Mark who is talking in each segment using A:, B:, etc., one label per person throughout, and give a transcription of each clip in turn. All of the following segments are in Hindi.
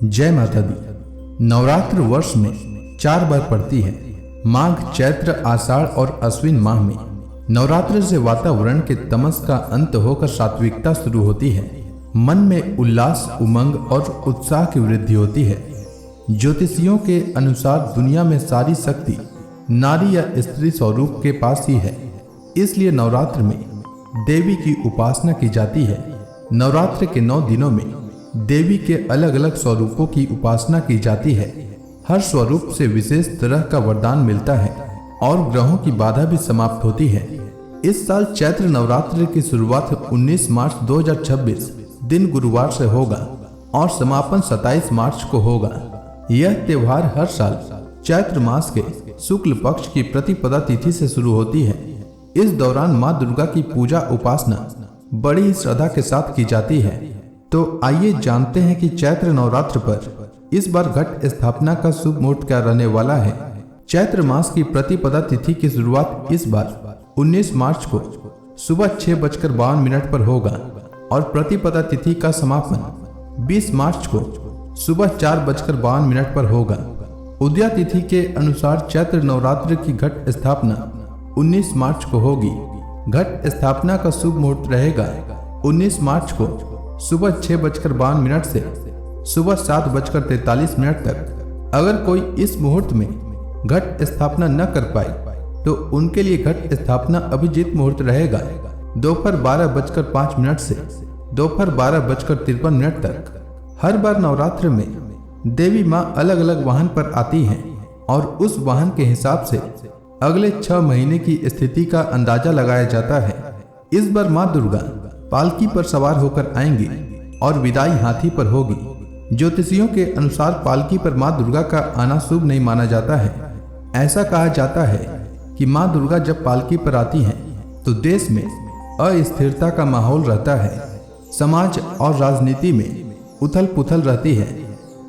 A: जय माता दी। नवरात्र वर्ष में 4 बार पड़ती है। माघ, चैत्र, आषाढ़ और अश्विन माह में। नवरात्र से वातावरण के तमस का अंत होकर सात्विकता शुरू होती है। मन में उल्लास, उमंग और उत्साह की वृद्धि होती है। ज्योतिषियों के अनुसार दुनिया में सारी शक्ति नारी या स्त्री स्वरूप के पास ही है, इसलिए नवरात्र में देवी की उपासना की जाती है। नवरात्र के 9 दिनों में देवी के अलग अलग स्वरूपों की उपासना की जाती है। हर स्वरूप से विशेष तरह का वरदान मिलता है और ग्रहों की बाधा भी समाप्त होती है। इस साल चैत्र नवरात्र की शुरुआत 19 मार्च 2026 दिन गुरुवार से होगा और समापन 27 मार्च को होगा। यह त्योहार हर साल चैत्र मास के शुक्ल पक्ष की प्रतिपदा तिथि से शुरू होती है। इस दौरान माँ दुर्गा की पूजा उपासना बड़ी ही श्रद्धा के साथ की जाती है। तो आइए जानते हैं कि चैत्र नवरात्र पर इस बार घट स्थापना का शुभ मुहूर्त क्या रहने वाला है। चैत्र मास की प्रतिपदा तिथि की शुरुआत इस बार 19 मार्च को सुबह 6:52 पर होगा और प्रतिपदा तिथि का समापन 20 मार्च को सुबह 4:52 पर होगा। उदया तिथि के अनुसार चैत्र नवरात्र की घट स्थापना 19 मार्च को होगी। घट स्थापना का शुभ मुहूर्त रहेगा 19 मार्च को सुबह 6:52 से सुबह 7:43 तक। अगर कोई इस मुहूर्त में घट स्थापना न कर पाए तो उनके लिए घट स्थापना अभिजीत मुहूर्त रहेगा दोपहर 12:05 से दोपहर 12:53 तक। हर बार नवरात्र में देवी माँ अलग अलग वाहन पर आती हैं और उस वाहन के हिसाब से अगले 6 महीने की स्थिति का अंदाजा लगाया जाता है। इस बार माँ दुर्गा पालकी पर सवार होकर आएंगी और विदाई हाथी पर होगी। ज्योतिषियों के अनुसार पालकी पर माँ दुर्गा का आना शुभ नहीं माना जाता है। ऐसा कहा जाता है कि माँ दुर्गा जब पालकी पर आती हैं तो देश में अस्थिरता का माहौल रहता है, समाज और राजनीति में उथल पुथल रहती है।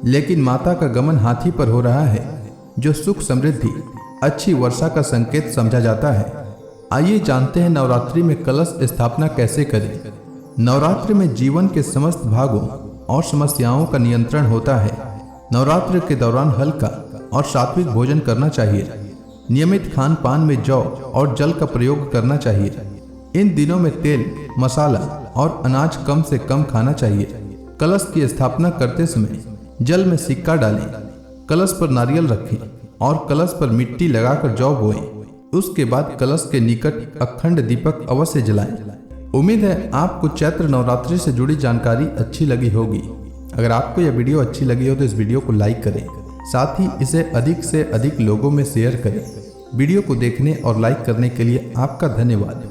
A: लेकिन माता का गमन हाथी पर हो रहा है, जो सुख, समृद्धि, अच्छी वर्षा का संकेत समझा जाता है। आइए जानते हैं नवरात्रि में कलश स्थापना कैसे करें। नवरात्र में जीवन के समस्त भागों और समस्याओं का नियंत्रण होता है। नवरात्र के दौरान हल्का और सात्विक भोजन करना चाहिए। नियमित खान पान में जौ और जल का प्रयोग करना चाहिए। इन दिनों में तेल, मसाला और अनाज कम से कम खाना चाहिए। कलश की स्थापना करते समय जल में सिक्का डालें, कलश पर नारियल रखें और कलश पर मिट्टी लगाकर जौ बोएं। उसके बाद कलश के निकट अखंड दीपक अवश्य जलाएं। उम्मीद है आपको चैत्र नवरात्रि से जुड़ी जानकारी अच्छी लगी होगी। अगर आपको यह वीडियो अच्छी लगी हो तो इस वीडियो को लाइक करें, साथ ही इसे अधिक से अधिक लोगों में शेयर करें। वीडियो को देखने और लाइक करने के लिए आपका धन्यवाद।